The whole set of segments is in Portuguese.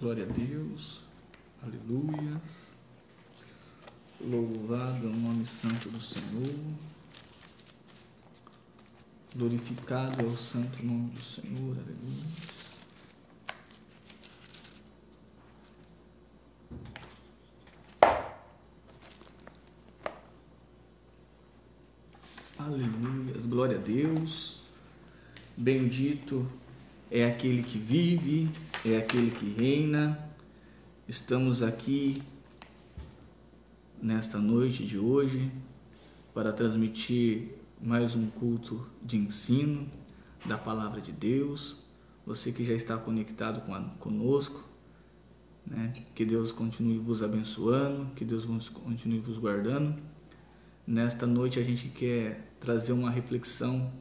Glória a Deus, aleluias, louvado é o nome santo do Senhor, glorificado é o santo nome do Senhor, aleluias. Aleluias, glória a Deus, bendito é aquele que vive, é aquele que reina. Estamos aqui nesta noite de hoje para transmitir mais um culto de ensino da palavra de Deus. Você que já está conectado conosco, né? Que Deus continue vos abençoando, que Deus continue vos guardando. Nesta noite a gente quer trazer uma reflexão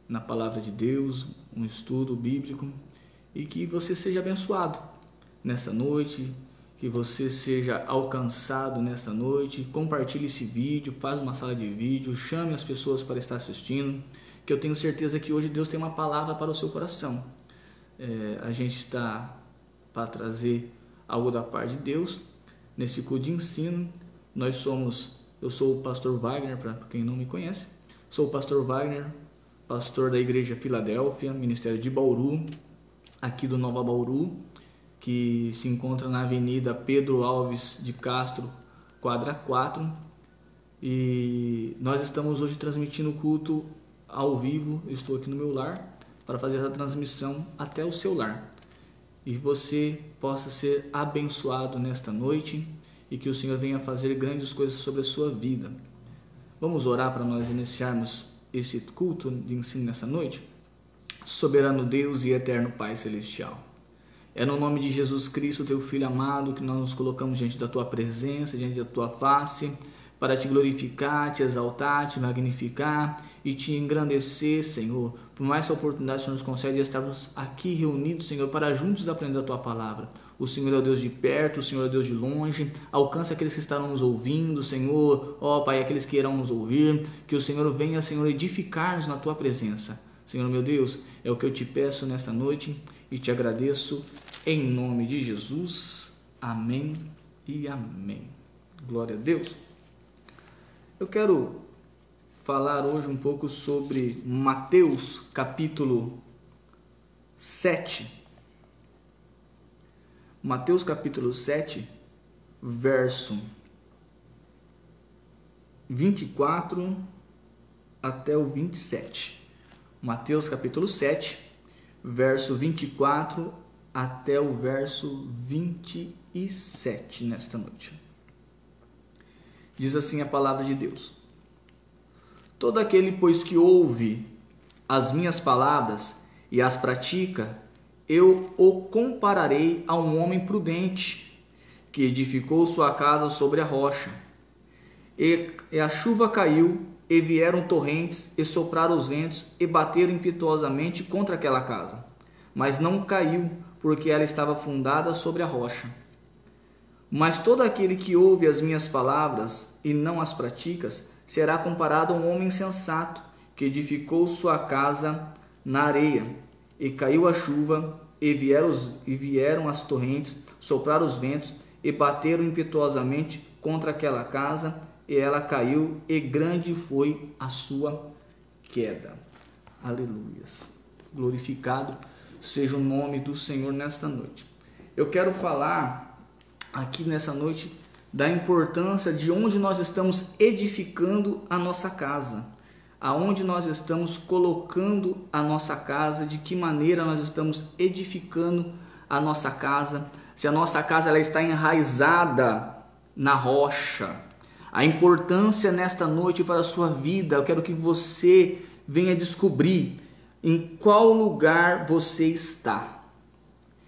na palavra de Deus, um estudo bíblico, e que você seja abençoado nesta noite, que você seja alcançado nesta noite. Compartilhe esse vídeo, faz uma sala de vídeo, chame as pessoas para estar assistindo, que eu tenho certeza que hoje Deus tem uma palavra para o seu coração. A gente está para trazer algo da parte de Deus nesse culto de ensino. Eu sou o pastor Wagner, para quem não me conhece, sou o pastor Wagner, pastor da Igreja Filadélfia, Ministério de Bauru, aqui do Nova Bauru, que se encontra na Avenida Pedro Alves de Castro, quadra 4. E nós estamos hoje transmitindo o culto ao vivo. Eu estou aqui no meu lar para fazer essa transmissão até o seu lar. E você possa ser abençoado nesta noite e que o Senhor venha fazer grandes coisas sobre a sua vida. Vamos orar para nós iniciarmos esse culto de ensino nessa noite? Soberano Deus e eterno Pai Celestial, é no nome de Jesus Cristo, teu Filho amado, que nós nos colocamos diante da tua presença, diante da tua face, para te glorificar, te exaltar, te magnificar e te engrandecer, Senhor. Por mais essa oportunidade que o Senhor nos concede de estarmos aqui reunidos, Senhor, para juntos aprender a tua palavra. O Senhor é o Deus de perto, o Senhor é o Deus de longe. Alcança aqueles que estarão nos ouvindo, Senhor. Ó Pai, aqueles que irão nos ouvir. Que o Senhor venha, Senhor, edificar-nos na tua presença. Senhor, meu Deus, é o que eu te peço nesta noite e te agradeço em nome de Jesus. Amém e amém. Glória a Deus. Eu quero falar hoje um pouco sobre Mateus capítulo 7. Mateus capítulo 7, verso 24 até o 27. Mateus capítulo 7, verso 24 até o verso 27 nesta noite. Diz assim a palavra de Deus: todo aquele, pois, que ouve as minhas palavras e as pratica, eu o compararei a um homem prudente, que edificou sua casa sobre a rocha. E a chuva caiu, e vieram torrentes, e sopraram os ventos, e bateram impetuosamente contra aquela casa. Mas não caiu, porque ela estava fundada sobre a rocha. Mas todo aquele que ouve as minhas palavras e não as pratica, será comparado a um homem insensato, que edificou sua casa na areia. E caiu a chuva, e vieram as torrentes, sopraram os ventos, e bateram impetuosamente contra aquela casa, e ela caiu, e grande foi a sua queda. Aleluias. Glorificado seja o nome do Senhor nesta noite. Eu quero falar aqui nessa noite da importância de onde nós estamos edificando a nossa casa. Aonde nós estamos colocando a nossa casa, de que maneira nós estamos edificando a nossa casa, se a nossa casa ela está enraizada na rocha. A importância nesta noite para a sua vida, eu quero que você venha descobrir em qual lugar você está,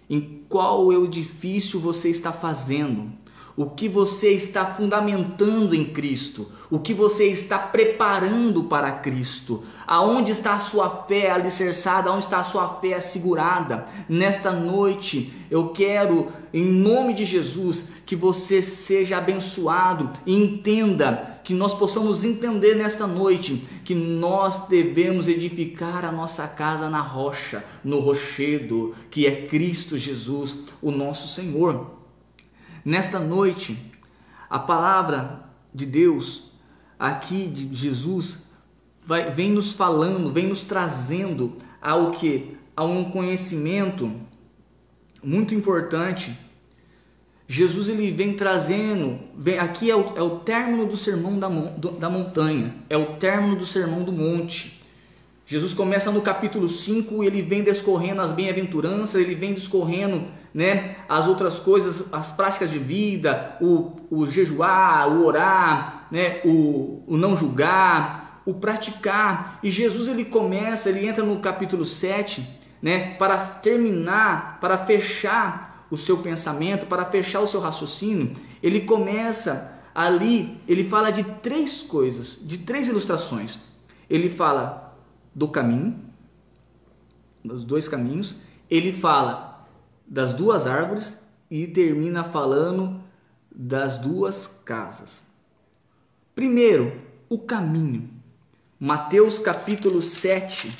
em qual edifício você está fazendo, o que você está fundamentando em Cristo, o que você está preparando para Cristo, aonde está a sua fé alicerçada, aonde está a sua fé assegurada. Nesta noite eu quero, em nome de Jesus, que você seja abençoado e entenda que nós possamos entender nesta noite que nós devemos edificar a nossa casa na rocha, no rochedo, que é Cristo Jesus, o nosso Senhor. Nesta noite, a palavra de Deus, aqui de Jesus, vem nos falando, vem nos trazendo ao que? A um conhecimento muito importante. Jesus ele vem trazendo, aqui é o término do sermão da montanha, é o término do sermão do monte. Jesus começa no capítulo 5, ele vem discorrendo as bem-aventuranças, ele vem discorrendo, né, as outras coisas, as práticas de vida, o jejuar, o orar, né, o não julgar, o praticar. E Jesus ele entra no capítulo 7, né, para terminar, para fechar o seu pensamento, para fechar o seu raciocínio. Ele começa ali, ele fala de três coisas, de três ilustrações. Ele fala do caminho, dos dois caminhos, ele fala das duas árvores e termina falando das duas casas. Primeiro, o caminho. Mateus capítulo 7,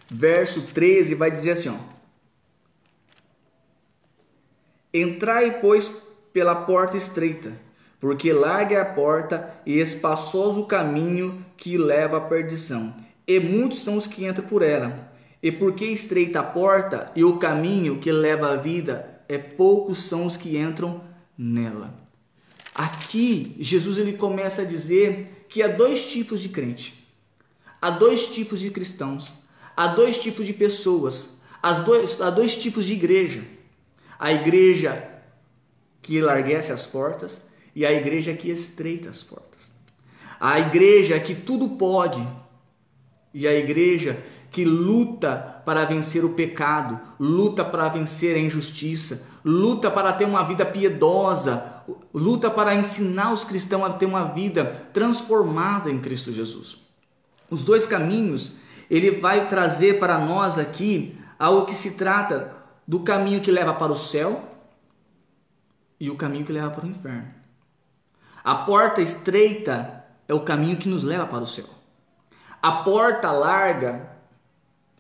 verso 13 vai dizer assim, ó: Entrai, pois, pela porta estreita, porque larga é a porta e espaçoso o caminho que leva à perdição, e muitos são os que entram por ela. E porque estreita a porta e o caminho que leva à vida, poucos são os que entram nela. Aqui, Jesus ele começa a dizer que há dois tipos de crente, há dois tipos de cristãos, há dois tipos de pessoas, há dois tipos de igreja. A igreja que larguece as portas e a igreja que estreita as portas. A igreja que tudo pode e a igreja que luta para vencer o pecado, luta para vencer a injustiça, luta para ter uma vida piedosa, luta para ensinar os cristãos a ter uma vida transformada em Cristo Jesus. Os dois caminhos, ele vai trazer para nós aqui algo que se trata do caminho que leva para o céu e o caminho que leva para o inferno. A porta estreita é o caminho que nos leva para o céu. A porta larga,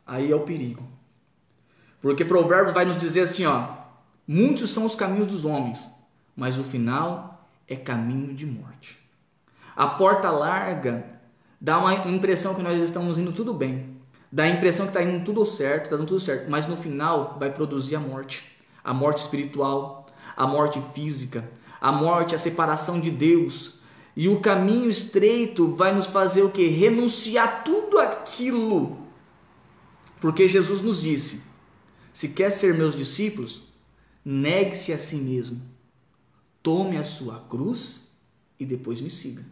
aí é o perigo. Porque Provérbios vai nos dizer assim, ó: muitos são os caminhos dos homens, mas o final é caminho de morte. A porta larga dá uma impressão que nós estamos indo tudo bem. Dá a impressão que está indo tudo certo, está dando tudo certo, mas no final vai produzir a morte espiritual, a morte física, a morte, a separação de Deus. E o caminho estreito vai nos fazer o quê? Renunciar tudo aquilo. Porque Jesus nos disse: se quer ser meus discípulos, negue-se a si mesmo, tome a sua cruz e depois me siga.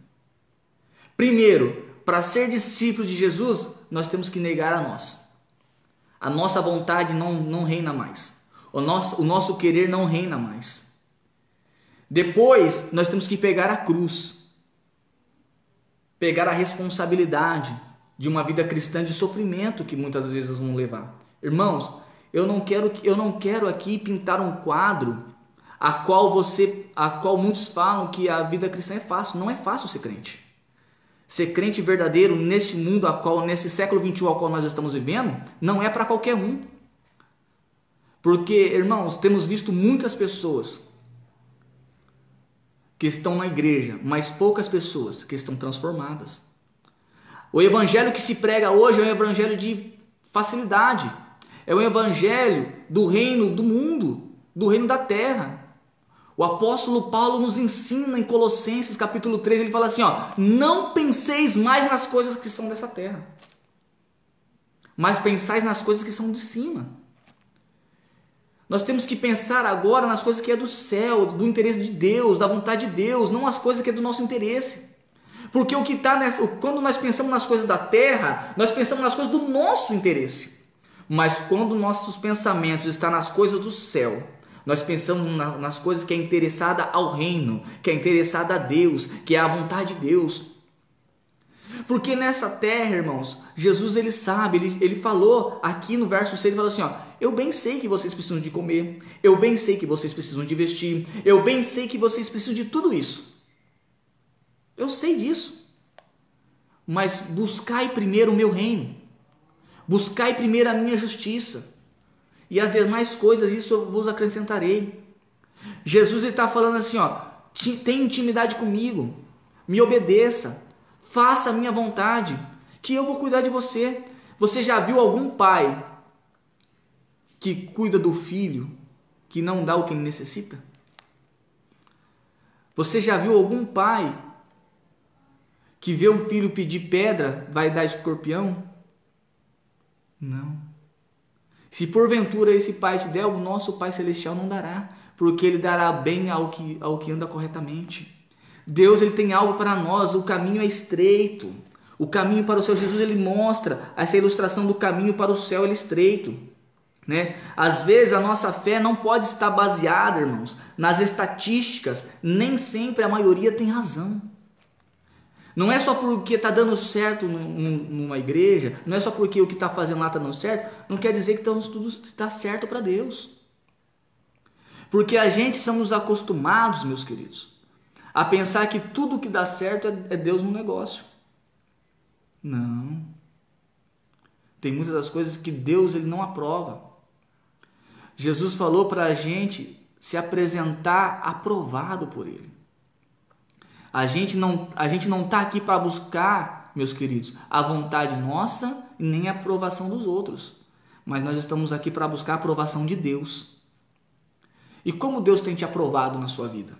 Primeiro, para ser discípulo de Jesus, nós temos que negar a nós. A nossa vontade não reina mais. O nosso querer não reina mais. Depois, nós temos que pegar a cruz. Pegar a responsabilidade de uma vida cristã de sofrimento que muitas vezes vão levar. Irmãos, eu não quero aqui pintar um quadro a qual muitos falam que a vida cristã é fácil. Não é fácil ser crente. Ser crente verdadeiro neste mundo nesse século XXI ao qual nós estamos vivendo, não é para qualquer um. Porque, irmãos, temos visto muitas pessoas que estão na igreja, mas poucas pessoas que estão transformadas. O evangelho que se prega hoje é um evangelho de facilidade. É um evangelho do reino do mundo, do reino da terra. O apóstolo Paulo nos ensina em Colossenses capítulo 3, ele fala assim, ó: não penseis mais nas coisas que são dessa terra, mas pensais nas coisas que são de cima. Nós temos que pensar agora nas coisas que é do céu, do interesse de Deus, da vontade de Deus, não as coisas que é do nosso interesse. Porque o que está quando nós pensamos nas coisas da terra, nós pensamos nas coisas do nosso interesse. Mas quando nossos pensamentos estão nas coisas do céu, nós pensamos nas coisas que é interessada ao reino, que é interessada a Deus, que é a vontade de Deus. Porque nessa terra, irmãos, Jesus ele sabe, ele falou aqui no verso 6, ele falou assim, ó: eu bem sei que vocês precisam de comer, eu bem sei que vocês precisam de vestir, eu bem sei que vocês precisam de tudo isso. Eu sei disso. Mas buscai primeiro o meu reino. Buscai primeiro a minha justiça. E as demais coisas, isso eu vos acrescentarei. Jesus está falando assim, ó, tenha intimidade comigo, me obedeça, faça a minha vontade, que eu vou cuidar de você. Você já viu algum pai que cuida do filho, que não dá o que ele necessita? Você já viu algum pai que vê um filho pedir pedra, vai dar escorpião? Não. Se porventura esse pai te der, o nosso Pai Celestial não dará, porque ele dará bem ao que anda corretamente. Deus, ele tem algo para nós, o caminho é estreito. O caminho para o céu, Jesus, ele mostra essa ilustração do caminho para o céu, ele é estreito. Né? Às vezes a nossa fé não pode estar baseada, irmãos, nas estatísticas. Nem sempre a maioria tem razão. Não é só porque está dando certo numa igreja, não é só porque o que está fazendo lá está dando certo, não quer dizer que tudo está certo para Deus. Porque a gente somos acostumados, meus queridos, a pensar que tudo que dá certo é Deus no negócio. Não. Tem muitas das coisas que Deus, ele não aprova. Jesus falou para a gente se apresentar aprovado por Ele. A gente não está aqui para buscar, meus queridos, a vontade nossa e nem a aprovação dos outros. Mas nós estamos aqui para buscar a aprovação de Deus. E como Deus tem te aprovado na sua vida?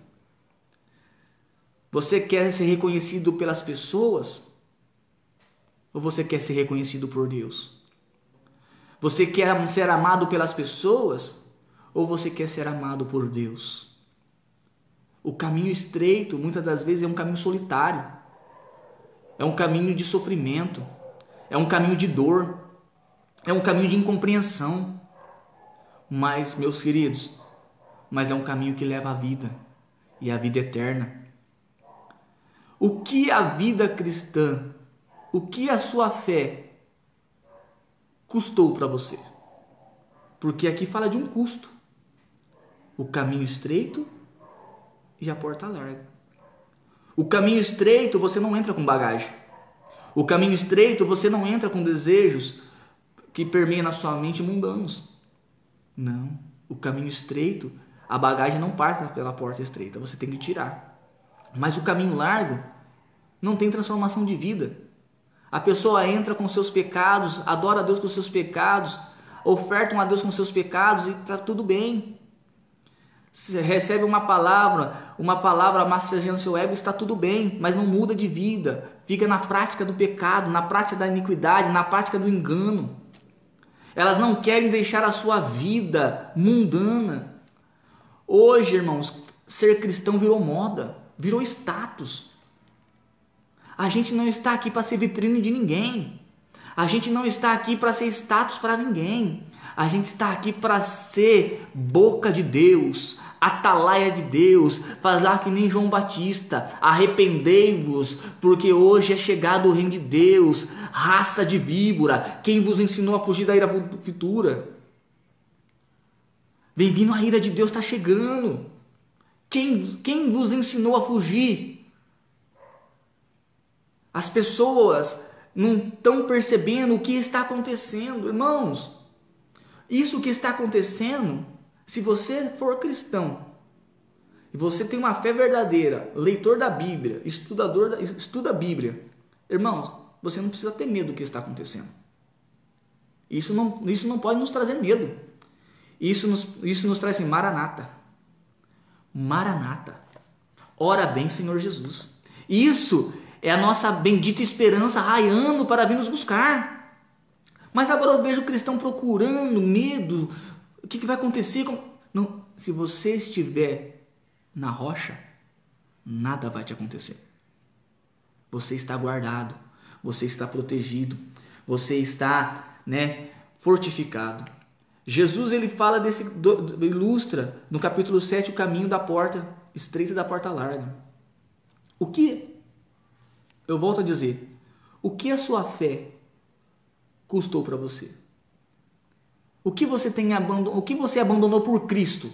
Você quer ser reconhecido pelas pessoas? Ou você quer ser reconhecido por Deus? Você quer ser amado pelas pessoas? Ou você quer ser amado por Deus? O caminho estreito, muitas das vezes, é um caminho solitário. É um caminho de sofrimento. É um caminho de dor. É um caminho de incompreensão. Mas, meus queridos, é um caminho que leva à vida. E à vida eterna. O que a vida cristã, o que a sua fé custou para você? Porque aqui fala de um custo. O caminho estreito e a porta larga. O caminho estreito você não entra com bagagem. O caminho estreito você não entra com desejos que permeiam na sua mente mundanos. Não. O caminho estreito, a bagagem não parte pela porta estreita, você tem que tirar. Mas o caminho largo não tem transformação de vida. A pessoa entra com seus pecados, adora a Deus com seus pecados, oferta a Deus com seus pecados e está tudo bem. Você recebe uma palavra massageando seu ego, está tudo bem, mas não muda de vida. Fica na prática do pecado, na prática da iniquidade, na prática do engano. Elas não querem deixar a sua vida mundana. Hoje, irmãos, ser cristão virou moda, virou status. A gente não está aqui para ser vitrine de ninguém. A gente não está aqui para ser status para ninguém. A gente está aqui para ser boca de Deus, atalaia de Deus, falar que nem João Batista, arrependei-vos, porque hoje é chegado o reino de Deus, raça de víbora, quem vos ensinou a fugir da ira futura? Vem vindo a ira de Deus, está chegando. Quem vos ensinou a fugir? As pessoas não estão percebendo o que está acontecendo, irmãos. Isso que está acontecendo, se você for cristão, e você tem uma fé verdadeira, leitor da Bíblia, estuda a Bíblia, irmãos, você não precisa ter medo do que está acontecendo. Isso não pode nos trazer medo. Isso nos traz assim, Maranata. Maranata. Ora vem, Senhor Jesus. Isso é a nossa bendita esperança raiando para vir nos buscar. Mas agora eu vejo o cristão procurando medo. O que vai acontecer? Não, se você estiver na rocha, nada vai te acontecer. Você está guardado, você está protegido, você está, fortificado. Jesus, ele fala ilustra no capítulo 7 o caminho da porta estreita e da porta larga. Eu volto a dizer, o que a sua fé custou para você? O que você abandonou por Cristo?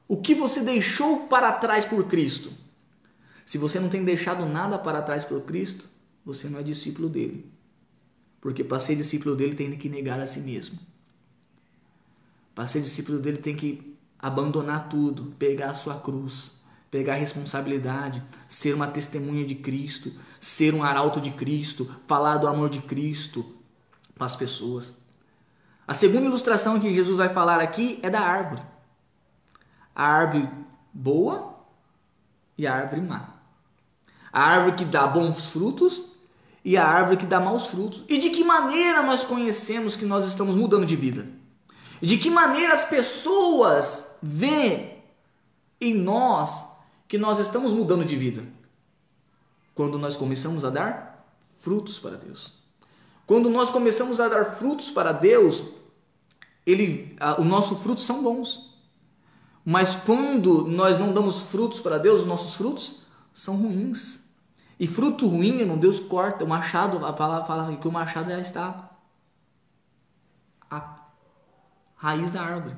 O que você deixou para trás por Cristo? Se você não tem deixado nada para trás por Cristo, você não é discípulo dele. Porque para ser discípulo dele tem que negar a si mesmo. Para ser discípulo dele tem que abandonar tudo, pegar a sua cruz, pegar a responsabilidade, ser uma testemunha de Cristo, ser um arauto de Cristo, falar do amor de Cristo para as pessoas. A segunda ilustração que Jesus vai falar aqui é da árvore. A árvore boa e a árvore má. A árvore que dá bons frutos e a árvore que dá maus frutos. E de que maneira nós conhecemos que nós estamos mudando de vida? E de que maneira as pessoas veem em nós que nós estamos mudando de vida? Quando nós começamos a dar frutos para Deus. Quando nós começamos a dar frutos para Deus, os nossos frutos são bons. Mas quando nós não damos frutos para Deus, os nossos frutos são ruins. E fruto ruim, irmão, Deus corta. O machado, a palavra fala que o machado já está a raiz da árvore.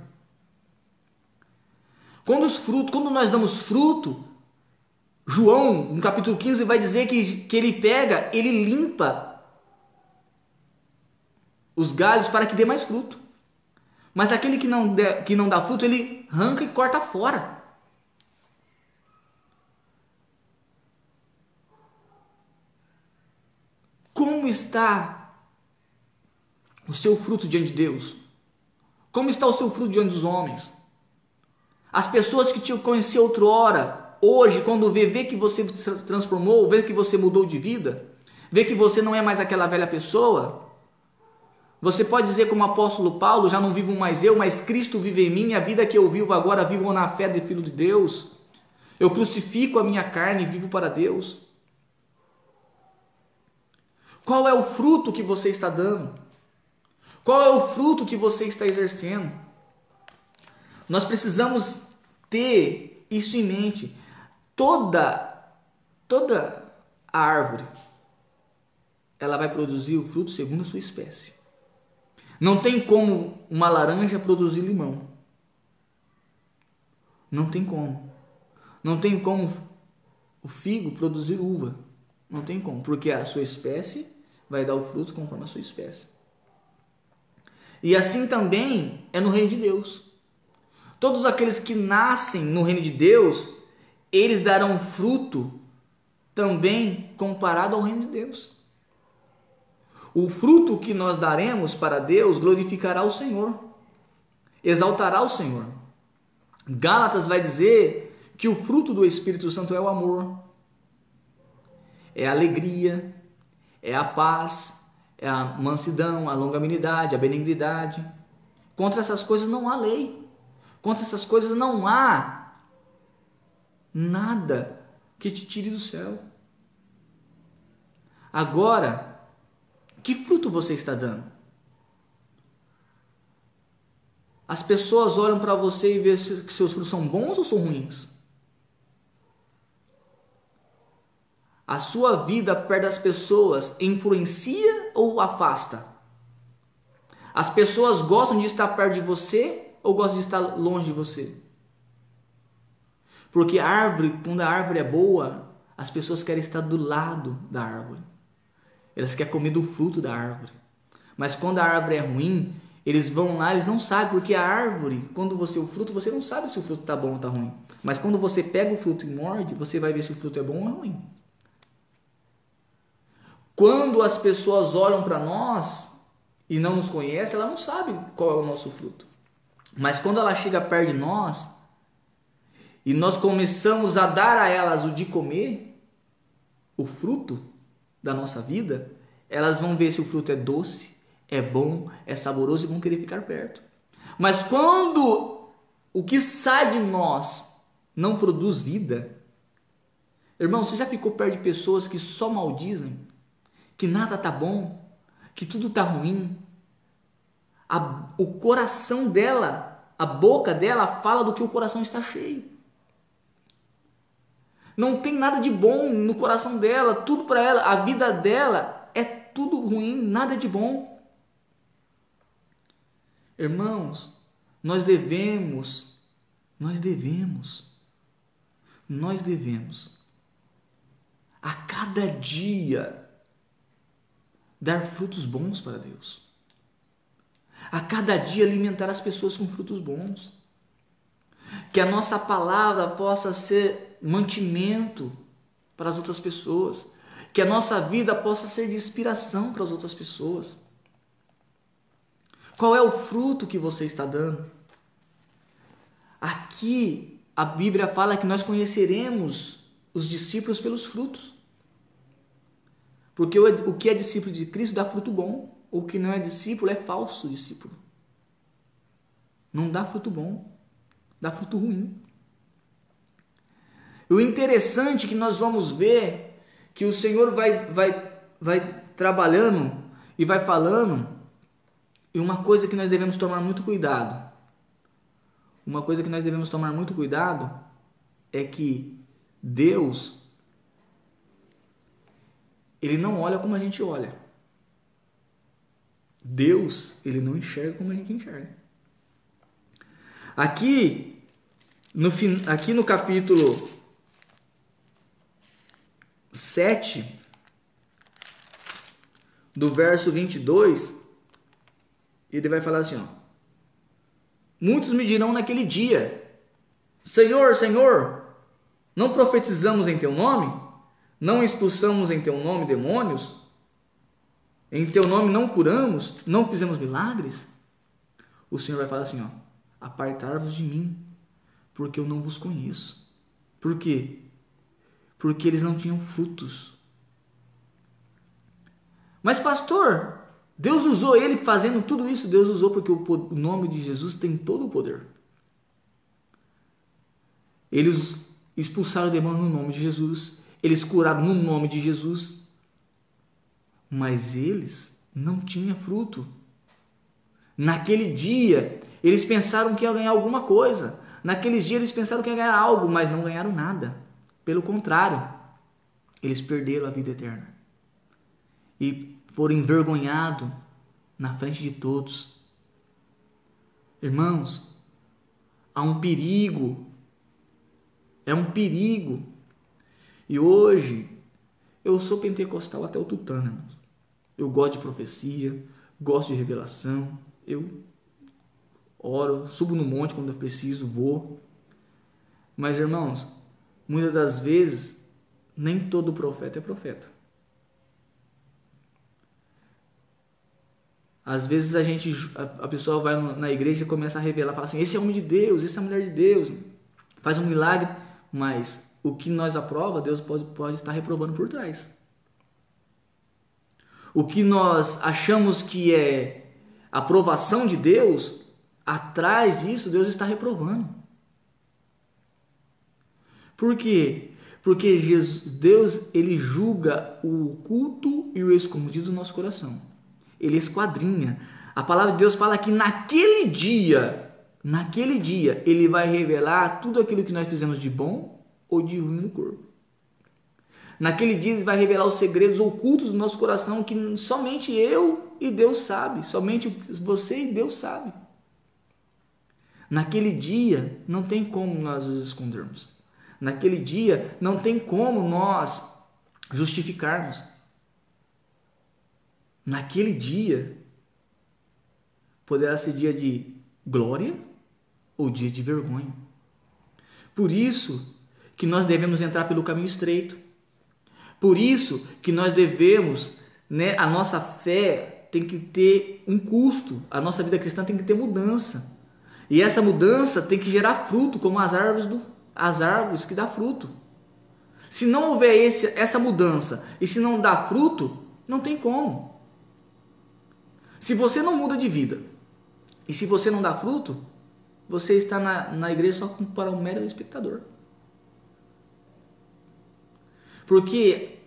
Quando nós damos fruto, João, no capítulo 15, vai dizer que ele limpa os galhos para que dê mais fruto. Mas aquele que não dá fruto, ele arranca e corta fora. Como está o seu fruto diante de Deus? Como está o seu fruto diante dos homens? As pessoas que te conheciam outrora, hoje, quando vê que você se transformou, vê que você mudou de vida, vê que você não é mais aquela velha pessoa, você pode dizer como o apóstolo Paulo, já não vivo mais eu, mas Cristo vive em mim, a vida que eu vivo agora, vivo na fé do Filho de Deus. Eu crucifico a minha carne e vivo para Deus. Qual é o fruto que você está dando? Qual é o fruto que você está exercendo? Nós precisamos ter isso em mente. Toda a árvore, ela vai produzir o fruto segundo a sua espécie. Não tem como uma laranja produzir limão. Não tem como. Não tem como o figo produzir uva. Não tem como, porque a sua espécie vai dar o fruto conforme a sua espécie. E assim também é no reino de Deus. Todos aqueles que nascem no reino de Deus, eles darão fruto também comparado ao reino de Deus. O fruto que nós daremos para Deus glorificará o Senhor, exaltará o Senhor. Gálatas vai dizer que o fruto do Espírito Santo é o amor, é a alegria, é a paz, é a mansidão, a longanimidade, a benignidade. Contra essas coisas não há lei. Contra essas coisas não há nada que te tire do céu. Agora, que fruto você está dando? As pessoas olham para você e veem que seus frutos são bons ou são ruins? A sua vida perto das pessoas influencia ou afasta? As pessoas gostam de estar perto de você ou gostam de estar longe de você? Porque a árvore, quando a árvore é boa, as pessoas querem estar do lado da árvore. Elas querem comer do fruto da árvore. Mas quando a árvore é ruim, eles vão lá, eles não sabem, porque a árvore, quando o fruto, você não sabe se o fruto está bom ou está ruim. Mas quando você pega o fruto e morde, você vai ver se o fruto é bom ou é ruim. Quando as pessoas olham para nós e não nos conhecem, ela não sabe qual é o nosso fruto. Mas quando ela chega perto de nós e nós começamos a dar a elas o de comer, o fruto da nossa vida, elas vão ver se o fruto é doce, é bom, é saboroso e vão querer ficar perto. Mas quando o que sai de nós não produz vida, irmão, você já ficou perto de pessoas que só maldizem? Que nada tá bom, que tudo tá ruim? O coração dela, a boca dela fala do que o coração está cheio. Não tem nada de bom no coração dela, tudo para ela, a vida dela é tudo ruim, nada de bom. Irmãos, nós devemos a cada dia dar frutos bons para Deus. A cada dia alimentar as pessoas com frutos bons. Que a nossa palavra possa ser mantimento para as outras pessoas. Que a nossa vida possa ser de inspiração para as outras pessoas. Qual é o fruto que você está dando? Aqui a Bíblia fala que nós conheceremos os discípulos pelos frutos. Porque o que é discípulo de Cristo dá fruto bom. O que não é discípulo é falso discípulo. Não dá fruto bom, dá fruto ruim. E o interessante é que nós vamos ver que o Senhor vai trabalhando e vai falando, e uma coisa que nós devemos tomar muito cuidado. Uma coisa que nós devemos tomar muito cuidado é que Deus, Ele não olha como a gente olha. Deus, Ele não enxerga como a gente enxerga. Aqui no capítulo 7, do verso 22, ele vai falar assim, ó: muitos me dirão naquele dia: Senhor, Senhor, não profetizamos em teu nome? Não expulsamos em teu nome demônios? Em teu nome não curamos? Não fizemos milagres? O Senhor vai falar assim, ó: apartai-vos de mim, porque eu não vos conheço. Por quê? Porque eles não tinham frutos. Mas pastor, Deus usou ele fazendo tudo isso? Deus usou porque o nome de Jesus tem todo o poder. Eles expulsaram o demônio no nome de Jesus. Eles curaram no nome de Jesus. Mas eles não tinham fruto. Naquele dia, eles pensaram que ia ganhar alguma coisa. Naqueles dias, eles pensaram que ia ganhar algo, mas não ganharam nada. Pelo contrário, eles perderam a vida eterna. E foram envergonhados na frente de todos. Irmãos, há um perigo. É um perigo. E hoje, eu sou pentecostal até o tutano, irmãos. Eu gosto de profecia, gosto de revelação. Eu oro, subo no monte quando eu preciso, vou. Mas, irmãos, muitas das vezes, nem todo profeta é profeta. Às vezes a pessoa vai na igreja e começa a revelar, fala assim: esse é homem de Deus, essa é a mulher de Deus, faz um milagre, mas o que nós aprova, Deus pode estar reprovando por trás. O que nós achamos que é aprovação de Deus, atrás disso Deus está reprovando. Por quê? Porque Deus, ele julga o oculto e o escondido do nosso coração. Ele esquadrinha. A palavra de Deus fala que naquele dia, ele vai revelar tudo aquilo que nós fizemos de bom ou de ruim no corpo. Naquele dia ele vai revelar os segredos ocultos do nosso coração que somente eu e Deus sabe, somente você e Deus sabe. Naquele dia não tem como nós nos escondermos. Naquele dia não tem como nós justificarmos. Naquele dia poderá ser dia de glória ou dia de vergonha. Por isso que nós devemos entrar pelo caminho estreito. Por isso que nós devemos, a nossa fé tem que ter um custo. A nossa vida cristã tem que ter mudança. E essa mudança tem que gerar fruto, como as árvores que dão fruto. Se não houver essa mudança e se não dá fruto, não tem como. Se você não muda de vida e se você não dá fruto, você está na igreja só para um mero espectador. Porque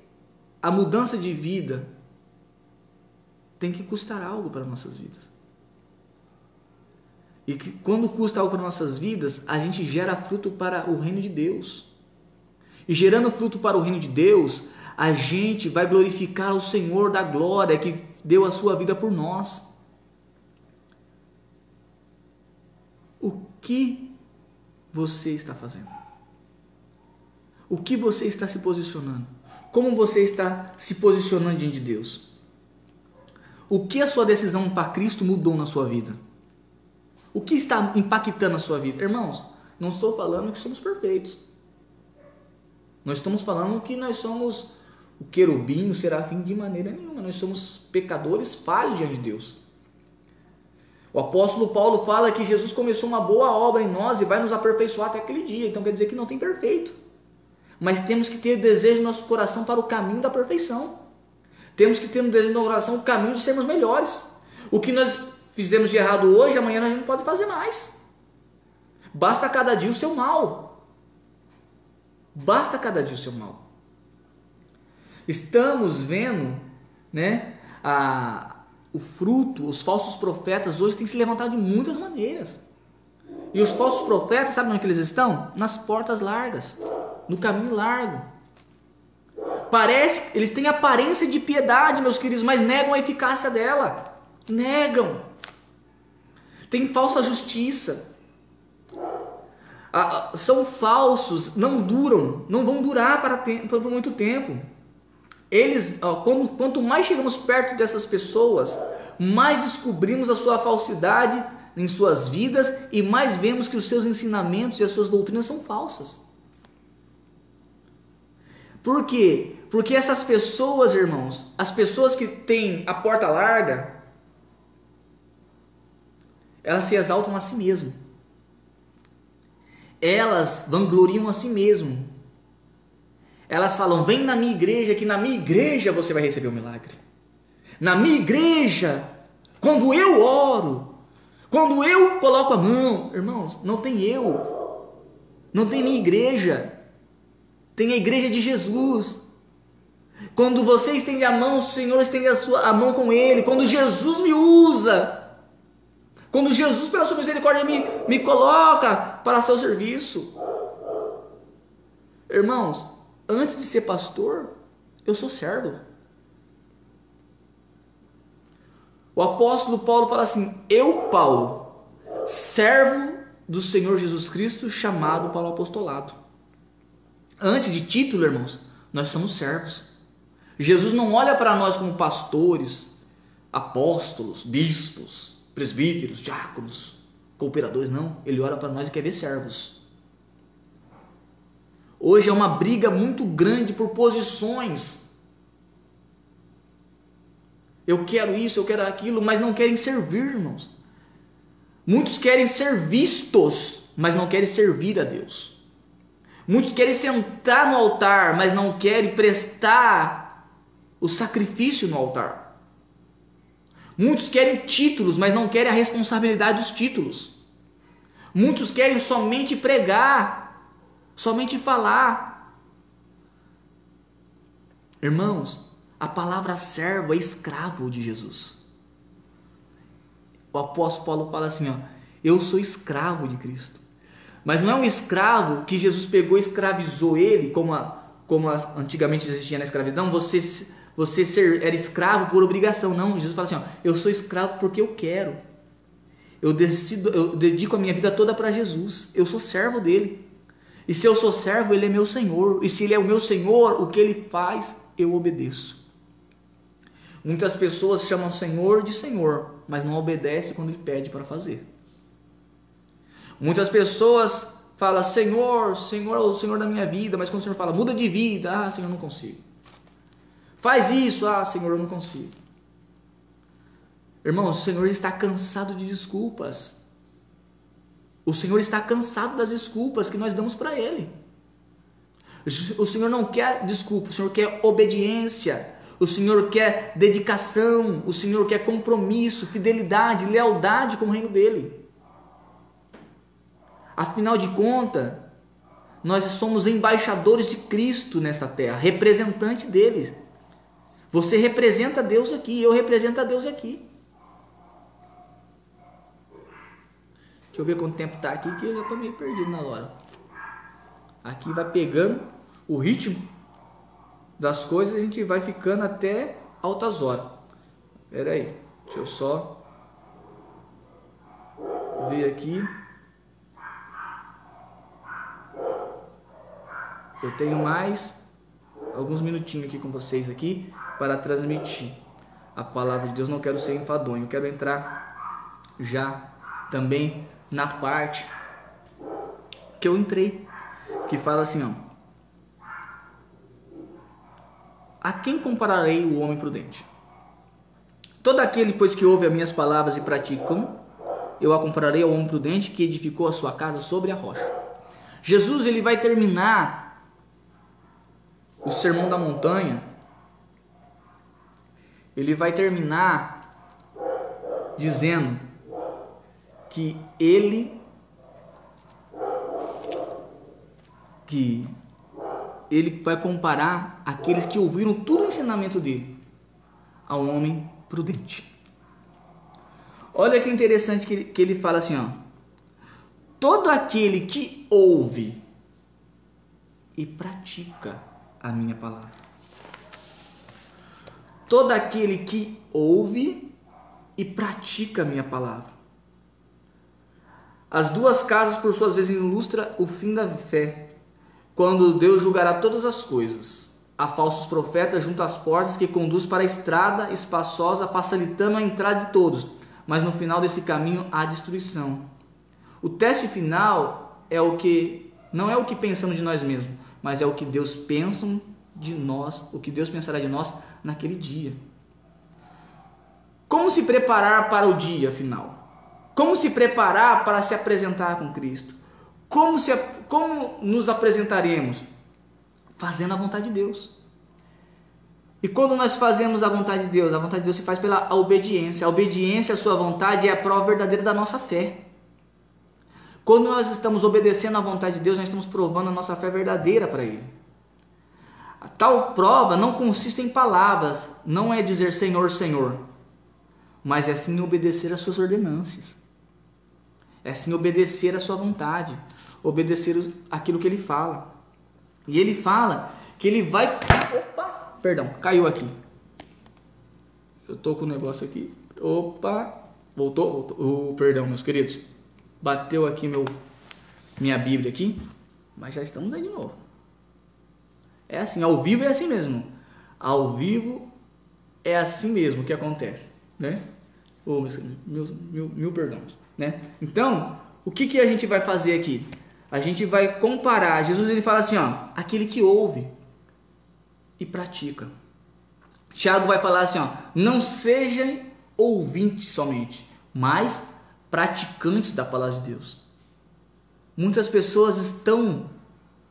a mudança de vida tem que custar algo para nossas vidas. E que quando custa algo para nossas vidas, a gente gera fruto para o reino de Deus. E gerando fruto para o reino de Deus, a gente vai glorificar o Senhor da glória que deu a sua vida por nós. O que você está fazendo? O que você está se posicionando? Como você está se posicionando diante de Deus? O que a sua decisão para Cristo mudou na sua vida? O que está impactando a sua vida? Irmãos, não estou falando que somos perfeitos. Nós estamos falando que nós somos o querubim, o serafim, de maneira nenhuma. Nós somos pecadores falhos diante de Deus. O apóstolo Paulo fala que Jesus começou uma boa obra em nós e vai nos aperfeiçoar até aquele dia. Então quer dizer que não tem perfeito. Mas temos que ter desejo no nosso coração para o caminho da perfeição. Temos que ter no desejo do nosso coração o caminho de sermos melhores. O que nós fizemos de errado hoje, amanhã a gente não pode fazer mais. Basta cada dia o seu mal. Basta cada dia o seu mal. Estamos vendo, né, o fruto, os falsos profetas hoje têm se levantado de muitas maneiras. E os falsos profetas, sabe onde que eles estão? Nas portas largas, no caminho largo. Eles têm aparência de piedade, meus queridos, mas negam a eficácia dela. Negam. Tem falsa justiça. São falsos, não duram, não vão durar por muito tempo. Quanto mais chegamos perto dessas pessoas, mais descobrimos a sua falsidade em suas vidas e mais vemos que os seus ensinamentos e as suas doutrinas são falsas. Por quê? Porque essas pessoas, irmãos, as pessoas que têm a porta larga, elas se exaltam a si mesmas. Elas vangloriam a si mesmas. Elas falam, vem na minha igreja, que na minha igreja você vai receber o milagre. Na minha igreja, quando eu oro, quando eu coloco a mão, irmãos, não tem eu, não tem minha igreja, tem a igreja de Jesus. Quando você estende a mão, o Senhor estende a mão com Ele. Quando Jesus me usa, quando Jesus, pela sua misericórdia, me coloca para seu serviço. Irmãos, antes de ser pastor, eu sou servo. O apóstolo Paulo fala assim, eu, Paulo, servo do Senhor Jesus Cristo, chamado para o apostolado. Antes de título, irmãos, nós somos servos. Jesus não olha para nós como pastores, apóstolos, bispos, presbíteros, diáconos, cooperadores, não. Ele olha para nós e quer ver servos. Hoje é uma briga muito grande por posições. Eu quero isso, eu quero aquilo, mas não querem servir, irmãos. Muitos querem ser vistos, mas não querem servir a Deus. Muitos querem sentar no altar, mas não querem prestar o sacrifício no altar. Muitos querem títulos, mas não querem a responsabilidade dos títulos. Muitos querem somente pregar, somente falar. Irmãos, a palavra servo é escravo de Jesus. O apóstolo Paulo fala assim, ó, eu sou escravo de Cristo. Mas não é um escravo que Jesus pegou e escravizou ele, como antigamente existia na escravidão, você era escravo por obrigação. Não, Jesus fala assim, ó, eu sou escravo porque eu quero. Eu dedico a minha vida toda para Jesus. Eu sou servo dele. E se eu sou servo, ele é meu Senhor. E se ele é o meu Senhor, o que ele faz, eu obedeço. Muitas pessoas chamam o Senhor de Senhor, mas não obedecem quando ele pede para fazer. Muitas pessoas falam, Senhor, Senhor é o Senhor da minha vida, mas quando o Senhor fala, muda de vida, Senhor, eu não consigo. Faz isso, Senhor, eu não consigo. Irmãos, o Senhor está cansado de desculpas. O Senhor está cansado das desculpas que nós damos para Ele. O Senhor não quer desculpa, o Senhor quer obediência. O Senhor quer dedicação, o Senhor quer compromisso, fidelidade, lealdade com o reino dEle. Afinal de contas, nós somos embaixadores de Cristo nesta terra, representante dele. Você representa Deus aqui, eu represento a Deus aqui. Deixa eu ver quanto tempo está aqui, que eu já estou meio perdido na hora. Aqui vai pegando o ritmo das coisas, a gente vai ficando até altas horas. Espera aí, deixa eu só ver aqui. Eu tenho mais alguns minutinhos aqui com vocês aqui para transmitir a palavra de Deus. Não quero ser enfadonho, eu quero entrar já também na parte que eu entrei, que fala assim, ó: a quem compararei o homem prudente? Todo aquele, pois, que ouve as minhas palavras e praticam, eu a compararei ao homem prudente que edificou a sua casa sobre a rocha. Jesus, ele vai terminar o Sermão da Montanha, ele vai terminar dizendo que ele vai comparar aqueles que ouviram todo o ensinamento dele ao homem prudente. Olha que interessante que ele fala assim, ó: todo aquele que ouve e pratica a minha palavra. Todo aquele que ouve e pratica a minha palavra. As duas casas, por suas vezes, ilustra o fim da fé, quando Deus julgará todas as coisas. Há falsos profetas junto às portas que conduz para a estrada espaçosa, facilitando a entrada de todos, mas no final desse caminho há destruição. O teste final é o que não é o que pensamos de nós mesmos, mas é o que Deus pensa de nós, o que Deus pensará de nós naquele dia. Como se preparar para o dia final? Como se preparar para se apresentar com Cristo? Como nos apresentaremos? Fazendo a vontade de Deus. E quando nós fazemos a vontade de Deus se faz pela obediência. A obediência à sua vontade é a prova verdadeira da nossa fé. Quando nós estamos obedecendo à vontade de Deus, nós estamos provando a nossa fé verdadeira para Ele. A tal prova não consiste em palavras, não é dizer Senhor, Senhor, mas é sim obedecer às suas ordenâncias. É sim obedecer à sua vontade, obedecer aquilo que Ele fala. E Ele fala que Ele vai... Opa, perdão, caiu aqui. Eu tô com o negócio aqui. Opa, voltou. Perdão, meus queridos. Bateu aqui minha Bíblia aqui, mas já estamos aí de novo. É assim, ao vivo é assim mesmo. Ao vivo é assim mesmo que acontece, né? Mil perdões, né? Então, o que a gente vai fazer aqui? A gente vai comparar. Jesus, ele fala assim, ó: aquele que ouve e pratica. Tiago vai falar assim, ó: não sejam ouvintes somente, mas praticantes da palavra de Deus. Muitas pessoas estão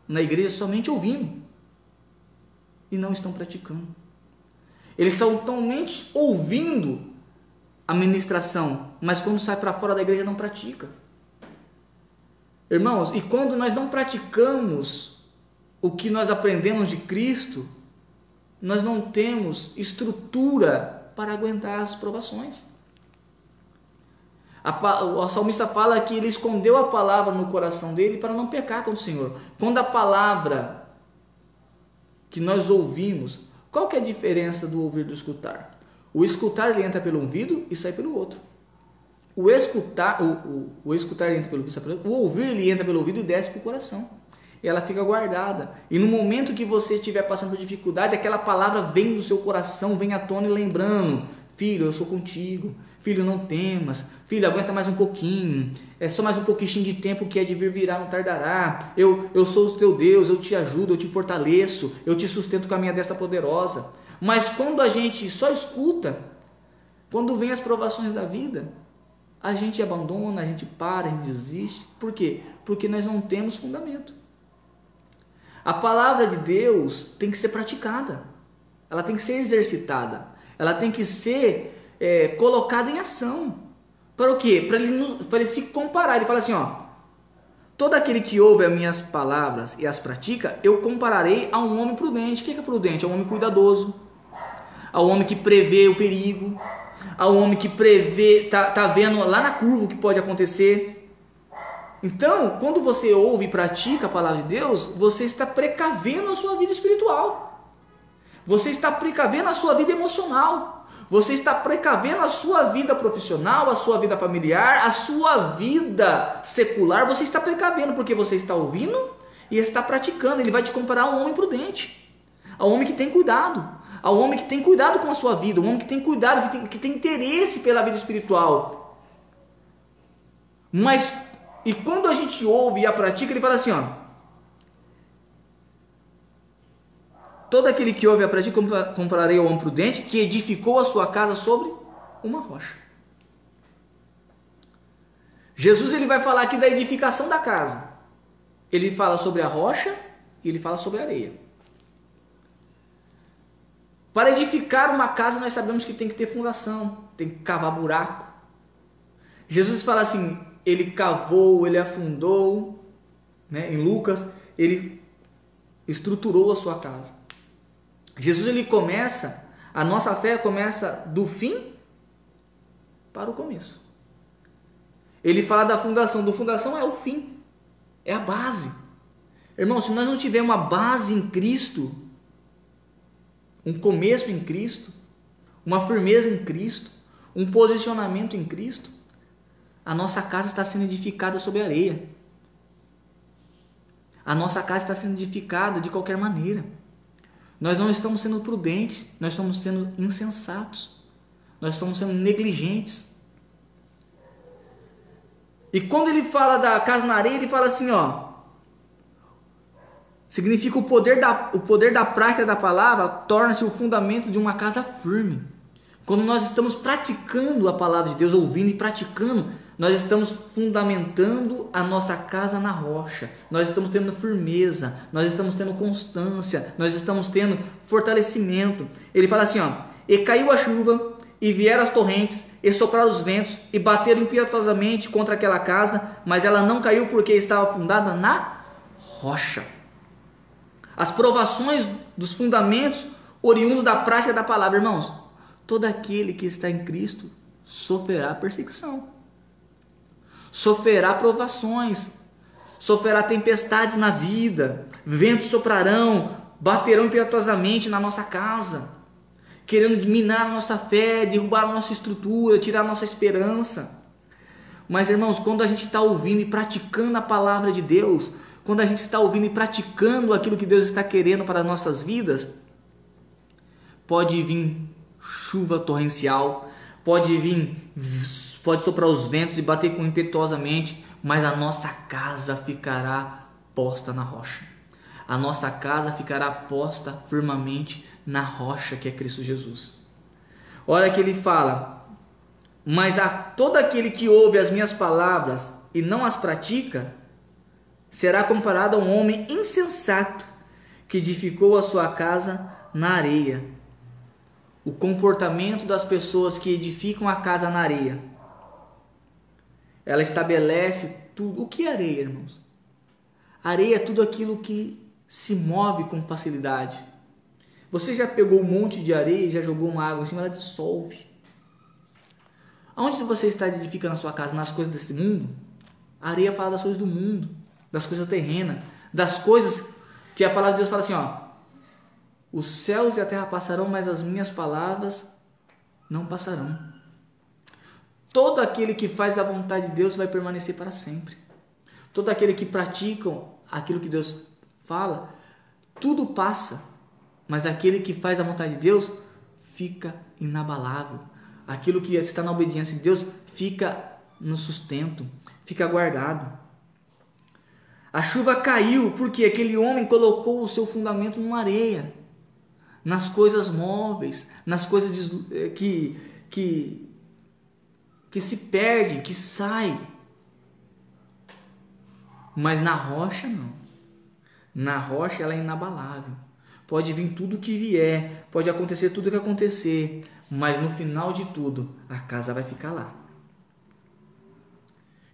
na igreja somente ouvindo e não estão praticando. Eles estão somente ouvindo a ministração, mas quando sai para fora da igreja não pratica. Irmãos, e quando nós não praticamos o que nós aprendemos de Cristo, nós não temos estrutura para aguentar as provações. O salmista fala que ele escondeu a palavra no coração dele para não pecar contra o Senhor. Quando a palavra que nós ouvimos, qual que é a diferença do ouvir e do escutar? O escutar, ele entra pelo ouvido e sai pelo outro. O escutar ele entra pelo ouvido e sai pelo outro. O ouvir, ele entra pelo ouvido e desce para o coração. E ela fica guardada. E no momento que você estiver passando por dificuldade, aquela palavra vem do seu coração, vem à tona e lembrando: filho, eu sou contigo. Filho, não temas. Filho, aguenta mais um pouquinho. É só mais um pouquinho de tempo, que é de vir virá, não tardará. Eu sou o teu Deus, eu te ajudo, eu te fortaleço, eu te sustento com a minha destra poderosa. Mas quando a gente só escuta, quando vem as provações da vida, a gente abandona, a gente para, a gente desiste. Por quê? Porque nós não temos fundamento. A palavra de Deus tem que ser praticada. Ela tem que ser exercitada. Ela tem que ser colocada em ação. Para o quê? Para ele se comparar. Ele fala assim, ó: todo aquele que ouve as minhas palavras e as pratica, eu compararei a um homem prudente. O que é prudente? É um homem cuidadoso, ao homem que prevê o perigo, ao homem que prevê, tá vendo lá na curva o que pode acontecer. Então, quando você ouve e pratica a palavra de Deus, você está precavendo a sua vida espiritual. Você está precavendo a sua vida emocional. Você está precavendo a sua vida profissional, a sua vida familiar, a sua vida secular. Você está precavendo porque você está ouvindo e está praticando. Ele vai te comparar a um homem prudente, ao homem que tem cuidado, ao homem que tem cuidado com a sua vida, ao homem que tem cuidado, que tem interesse pela vida espiritual. Mas, e quando a gente ouve e a pratica, ele fala assim, ó, todo aquele que ouve e a pratica compararei ao homem prudente que edificou a sua casa sobre uma rocha. Jesus ele vai falar aqui da edificação da casa. Ele fala sobre a rocha e ele fala sobre a areia. Para edificar uma casa nós sabemos que tem que ter fundação, tem que cavar buraco. Jesus fala assim, ele cavou, ele afundou, né? Em Lucas, ele estruturou a sua casa. Jesus ele começa, a nossa fé começa do fim para o começo. Ele fala da fundação, fundação é o fim, é a base. Irmão, se nós não tivermos uma base em Cristo, um começo em Cristo, uma firmeza em Cristo, um posicionamento em Cristo, a nossa casa está sendo edificada sobre areia. A nossa casa está sendo edificada de qualquer maneira. Nós não estamos sendo prudentes, nós estamos sendo insensatos, nós estamos sendo negligentes. E quando ele fala da casa na areia, ele fala assim, ó, significa o poder da prática da palavra torna-se o fundamento de uma casa firme. Quando nós estamos praticando a palavra de Deus, ouvindo e praticando, nós estamos fundamentando a nossa casa na rocha. Nós estamos tendo firmeza, nós estamos tendo constância, nós estamos tendo fortalecimento. Ele fala assim, ó, e caiu a chuva, e vieram as torrentes, e sopraram os ventos, e bateram impietosamente contra aquela casa, mas ela não caiu porque estava fundada na rocha. As provações dos fundamentos oriundos da prática da palavra, irmãos, todo aquele que está em Cristo sofrerá perseguição, sofrerá provações, sofrerá tempestades na vida, ventos soprarão, baterão impietosamente na nossa casa, querendo minar a nossa fé, derrubar a nossa estrutura, tirar a nossa esperança. Mas, irmãos, quando a gente está ouvindo e praticando a palavra de Deus, quando a gente está ouvindo e praticando aquilo que Deus está querendo para as nossas vidas, pode vir chuva torrencial, pode soprar os ventos e bater com impetuosamente, mas a nossa casa ficará posta na rocha. A nossa casa ficará posta firmemente na rocha que é Cristo Jesus. Olha que ele fala, mas a todo aquele que ouve as minhas palavras e não as pratica, será comparado a um homem insensato que edificou a sua casa na areia. O comportamento das pessoas que edificam a casa na areia, ela estabelece tudo. O que é areia, irmãos? Areia é tudo aquilo que se move com facilidade. Você já pegou um monte de areia e já jogou uma água em cima, ela dissolve. Aonde você está edificando a sua casa? Nas coisas desse mundo? A areia fala das coisas do mundo, das coisas terrenas, das coisas que a palavra de Deus fala assim, ó, os céus e a terra passarão, mas as minhas palavras não passarão. Todo aquele que faz a vontade de Deus vai permanecer para sempre. Todo aquele que pratica aquilo que Deus fala, tudo passa, mas aquele que faz a vontade de Deus fica inabalável. Aquilo que está na obediência de Deus fica no sustento, fica guardado. A chuva caiu porque aquele homem colocou o seu fundamento numa areia, nas coisas móveis, nas coisas que se perdem, que saem. Mas na rocha não. Na rocha ela é inabalável. Pode vir tudo o que vier, pode acontecer tudo o que acontecer, mas no final de tudo, a casa vai ficar lá.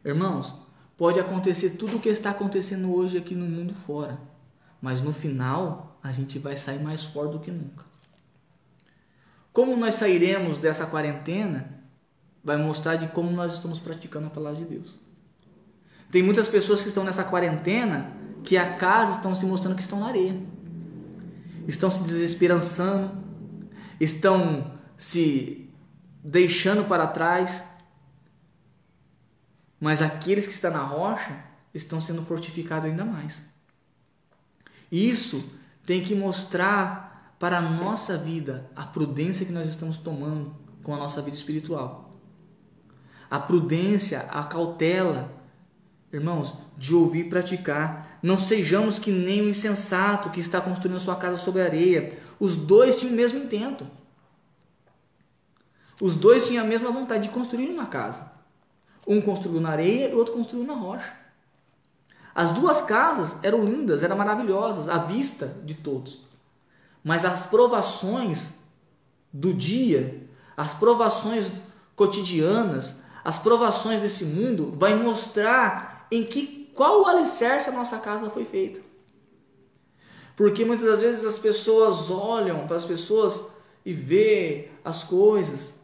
Irmãos, pode acontecer tudo o que está acontecendo hoje aqui no mundo fora, mas no final a gente vai sair mais forte do que nunca. Como nós sairemos dessa quarentena, vai mostrar de como nós estamos praticando a palavra de Deus. Tem muitas pessoas que estão nessa quarentena, que a casa estão se mostrando que estão na areia. Estão se desesperançando, estão se deixando para trás. Mas aqueles que estão na rocha estão sendo fortificados ainda mais. Isso tem que mostrar para a nossa vida a prudência que nós estamos tomando com a nossa vida espiritual. A prudência, a cautela, irmãos, de ouvir e praticar. Não sejamos que nem o insensato que está construindo a sua casa sobre a areia. Os dois tinham o mesmo intento. Os dois tinham a mesma vontade de construir uma casa. Um construiu na areia e o outro construiu na rocha. As duas casas eram lindas, eram maravilhosas, à vista de todos. Mas as provações do dia, as provações cotidianas, as provações desse mundo vai mostrar qual o alicerce a nossa casa foi feita. Porque muitas das vezes as pessoas olham para as pessoas e vê as coisas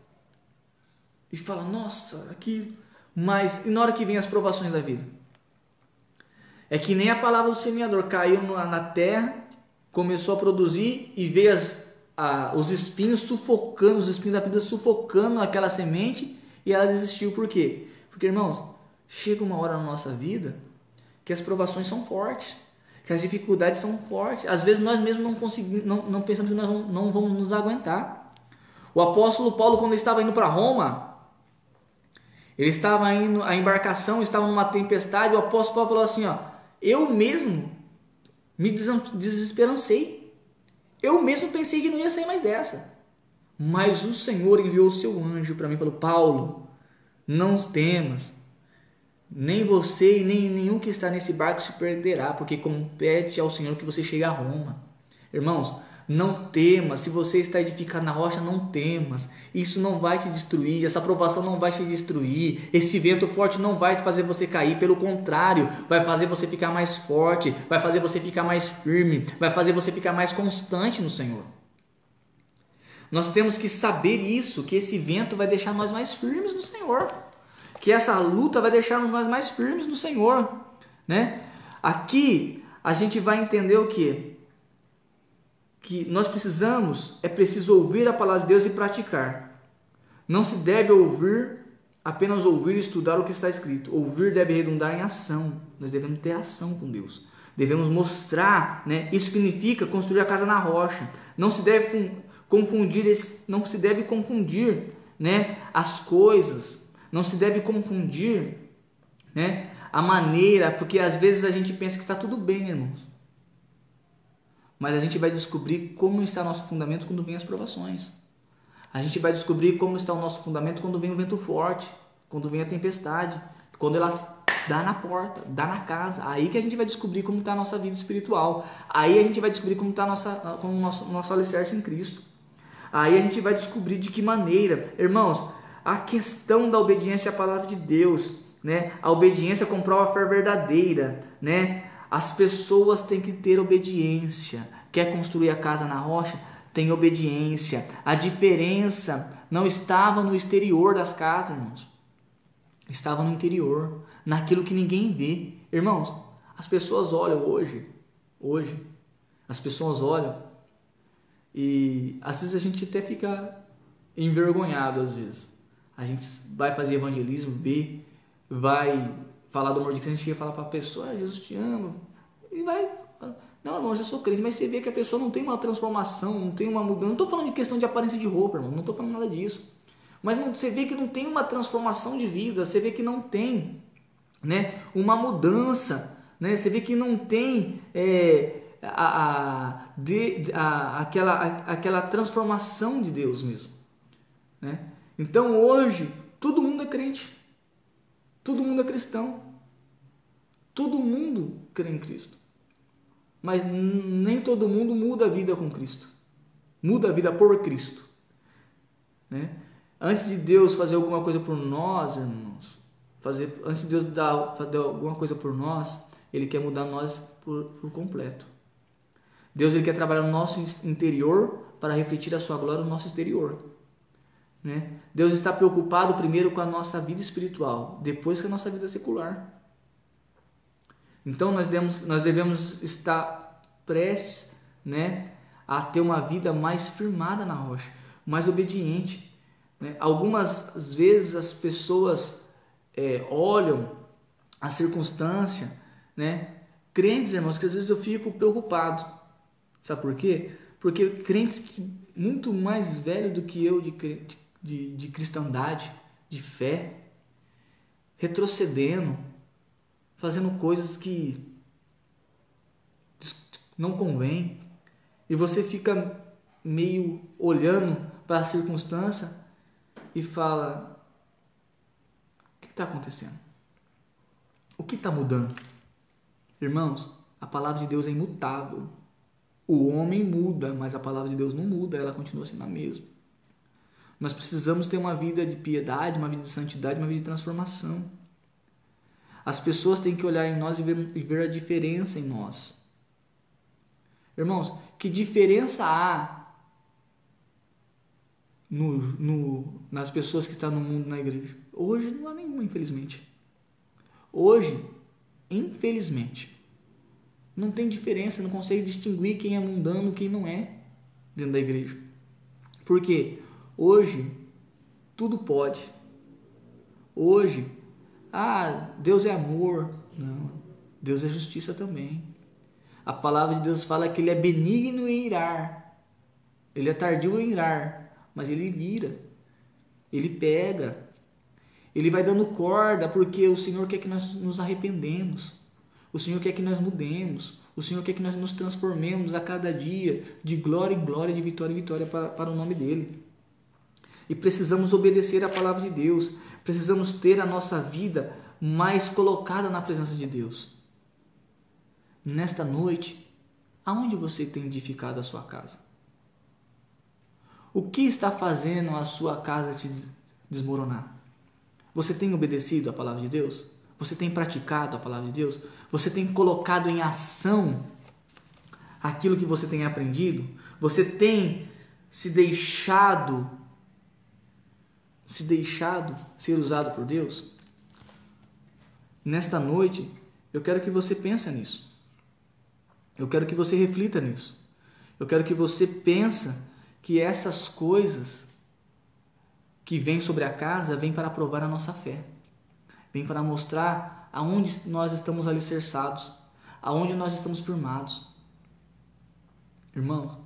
e falam, nossa, aquilo. Mas e na hora que vem as provações da vida? É que nem a palavra do semeador caiu na terra, começou a produzir e veio os espinhos sufocando, os espinhos da vida sufocando aquela semente e ela desistiu. Por quê? Porque, irmãos, chega uma hora na nossa vida que as provações são fortes, que as dificuldades são fortes. Às vezes nós mesmos não conseguimos, não pensamos que nós não vamos nos aguentar. O apóstolo Paulo, quando estava indo para Roma, ele estava indo, a embarcação estava numa tempestade, o apóstolo Paulo falou assim, eu mesmo me desesperancei. Eu mesmo pensei que não ia sair mais dessa. Mas o Senhor enviou o seu anjo para mim e falou, Paulo, não temas. Nem você e nem nenhum que está nesse barco se perderá, porque compete ao Senhor que você chegue a Roma. Irmãos, não temas. Se você está edificado na rocha, não temas. Isso não vai te destruir. Essa provação não vai te destruir. Esse vento forte não vai fazer você cair. Pelo contrário, vai fazer você ficar mais forte. Vai fazer você ficar mais firme. Vai fazer você ficar mais constante no Senhor. Nós temos que saber isso, que esse vento vai deixar nós mais firmes no Senhor. Que essa luta vai deixar nós mais firmes no Senhor, né? Aqui a gente vai entender o quê? Que nós é preciso ouvir a palavra de Deus e praticar. Não se deve apenas ouvir e estudar o que está escrito. Ouvir deve redundar em ação. Nós devemos ter ação com Deus. Devemos mostrar, né? Isso significa construir a casa na rocha. Não se deve confundir, né? As coisas. Não se deve confundir, né? A maneira, porque às vezes a gente pensa que está tudo bem, irmãos. Mas a gente vai descobrir como está o nosso fundamento quando vem as provações. A gente vai descobrir como está o nosso fundamento quando vem o vento forte, quando vem a tempestade, quando ela dá na porta, dá na casa. Aí que a gente vai descobrir como está a nossa vida espiritual. Aí a gente vai descobrir como está o nosso alicerce em Cristo. Aí a gente vai descobrir de que maneira, irmãos, a questão da obediência à palavra de Deus, né? A obediência comprova a fé verdadeira, né? As pessoas têm que ter obediência. Quer construir a casa na rocha? Tem obediência. A diferença não estava no exterior das casas, irmãos. Estava no interior, naquilo que ninguém vê. Irmãos, as pessoas olham hoje, as pessoas olham e às vezes a gente até fica envergonhado às vezes. A gente vai fazer evangelismo, vai falar do amor de Cristo, a gente ia falar para a pessoa, Jesus te ama, e vai, não, irmão, eu já sou crente, mas você vê que a pessoa não tem uma transformação, não tem uma mudança. Não estou falando de questão de aparência de roupa, irmão, não estou falando nada disso, mas você vê que não tem uma transformação de vida, você vê que não tem, né, uma mudança, né, você vê que não tem aquela transformação de Deus mesmo, né? Então hoje todo mundo é crente, todo mundo é cristão, todo mundo crê em Cristo, mas nem todo mundo muda a vida com Cristo, muda a vida por Cristo, né? Antes de Deus fazer alguma coisa por nós, irmãos, antes de Deus fazer alguma coisa por nós, Ele quer mudar nós por completo. Deus Ele quer trabalhar no nosso interior para refletir a sua glória no nosso exterior, né? Deus está preocupado primeiro com a nossa vida espiritual, depois com a nossa vida secular. Então nós devemos estar prestes, né, a ter uma vida mais firmada na rocha, mais obediente, né? Algumas vezes as pessoas olham a circunstância, né? Crentes, irmãos, que às vezes eu fico preocupado. Sabe por quê? Porque crentes muito mais velhos do que eu de cristandade, de fé, retrocedendo, fazendo coisas que não convém, e você fica meio olhando para a circunstância e fala: o que está acontecendo? O que está mudando? Irmãos, a palavra de Deus é imutável. O homem muda, mas a palavra de Deus não muda, ela continua sendo a mesma. Nós precisamos ter uma vida de piedade, uma vida de santidade, uma vida de transformação. As pessoas têm que olhar em nós e ver a diferença em nós. Irmãos, que diferença há nas pessoas que estão no mundo, na igreja? Hoje não há nenhuma, infelizmente. Hoje, infelizmente, não tem diferença, não consegue distinguir quem é mundano e quem não é dentro da igreja. Porque hoje tudo pode. Hoje, Deus é amor. Não, Deus é justiça também. A palavra de Deus fala que Ele é benigno em irar. Ele é tardio em irar, mas Ele vira. Ele pega. Ele vai dando corda, porque o Senhor quer que nós nos arrependemos. O Senhor quer que nós mudemos. O Senhor quer que nós nos transformemos a cada dia, de glória em glória, de vitória em vitória, para o nome dEle. E precisamos obedecer à palavra de Deus. Precisamos ter a nossa vida mais colocada na presença de Deus. Nesta noite, aonde você tem edificado a sua casa? O que está fazendo a sua casa te desmoronar? Você tem obedecido a palavra de Deus? Você tem praticado a palavra de Deus? Você tem colocado em ação aquilo que você tem aprendido? Você tem se deixado ser usado por Deus? Nesta noite, eu quero que você pense nisso. Eu quero que você reflita nisso. Eu quero que você pense que essas coisas que vêm sobre a casa vêm para provar a nossa fé. Vêm para mostrar aonde nós estamos alicerçados, aonde nós estamos firmados. Irmãos,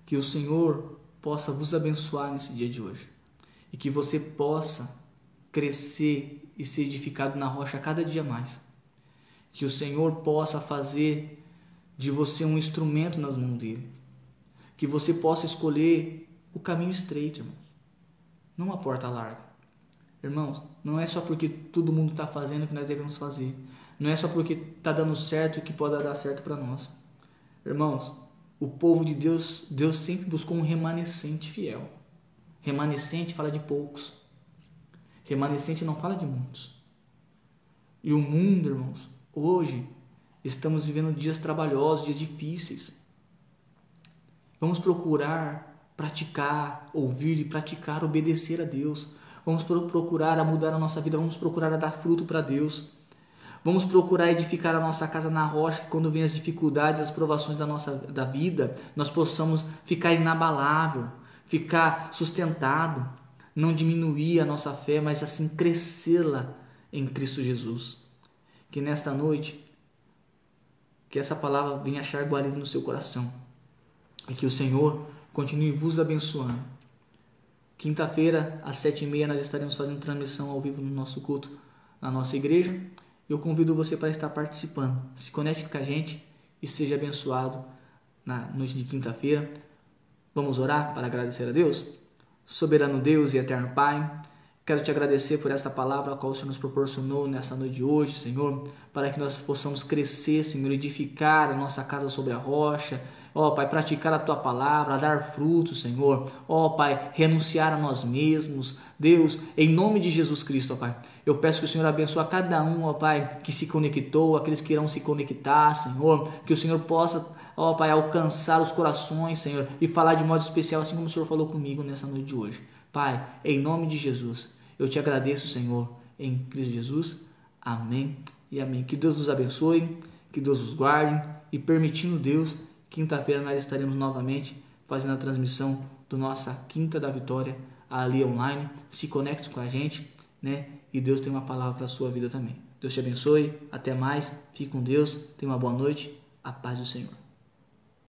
que o Senhor possa vos abençoar nesse dia de hoje. E que você possa crescer e ser edificado na rocha a cada dia mais. Que o Senhor possa fazer de você um instrumento nas mãos dEle. Que você possa escolher o caminho estreito, irmãos. Não a porta larga. Irmãos, não é só porque todo mundo está fazendo que nós devemos fazer. Não é só porque está dando certo que pode dar certo para nós. Irmãos, o povo de Deus, Deus sempre buscou um remanescente fiel. Remanescente fala de poucos. Remanescente não fala de muitos. E o mundo, irmãos, hoje estamos vivendo dias trabalhosos, dias difíceis. Vamos procurar praticar, ouvir e praticar, obedecer a Deus. Vamos procurar a mudar a nossa vida, vamos procurar a dar fruto para Deus. Vamos procurar edificar a nossa casa na rocha, que quando vem as dificuldades, as provações da vida, nós possamos ficar inabalável, ficar sustentado, não diminuir a nossa fé, mas assim crescê-la em Cristo Jesus. Que nesta noite, que essa palavra venha achar guarida no seu coração e que o Senhor continue vos abençoando. Quinta-feira, às 7h30, nós estaremos fazendo transmissão ao vivo no nosso culto, na nossa igreja. Eu convido você para estar participando. Se conecte com a gente e seja abençoado na noite de quinta-feira. Vamos orar para agradecer a Deus? Soberano Deus e eterno Pai, quero te agradecer por esta palavra a qual o Senhor nos proporcionou nesta noite de hoje, Senhor, para que nós possamos crescer, Senhor, edificar a nossa casa sobre a rocha, Pai, praticar a Tua palavra, dar frutos, Senhor, Pai, renunciar a nós mesmos, Deus, em nome de Jesus Cristo, Pai, eu peço que o Senhor abençoe a cada um, Pai, que se conectou, aqueles que irão se conectar, Senhor, que o Senhor possa, Pai, alcançar os corações, Senhor, e falar de modo especial, assim como o Senhor falou comigo nessa noite de hoje. Pai, em nome de Jesus, eu te agradeço, Senhor, em Cristo Jesus. Amém e amém. Que Deus nos abençoe, que Deus nos guarde e, permitindo Deus, quinta-feira nós estaremos novamente fazendo a transmissão do nossa Quinta da Vitória ali online. Se conecte com a gente, né? E Deus tem uma palavra para a sua vida também. Deus te abençoe. Até mais. Fique com Deus. Tenha uma boa noite. A paz do Senhor.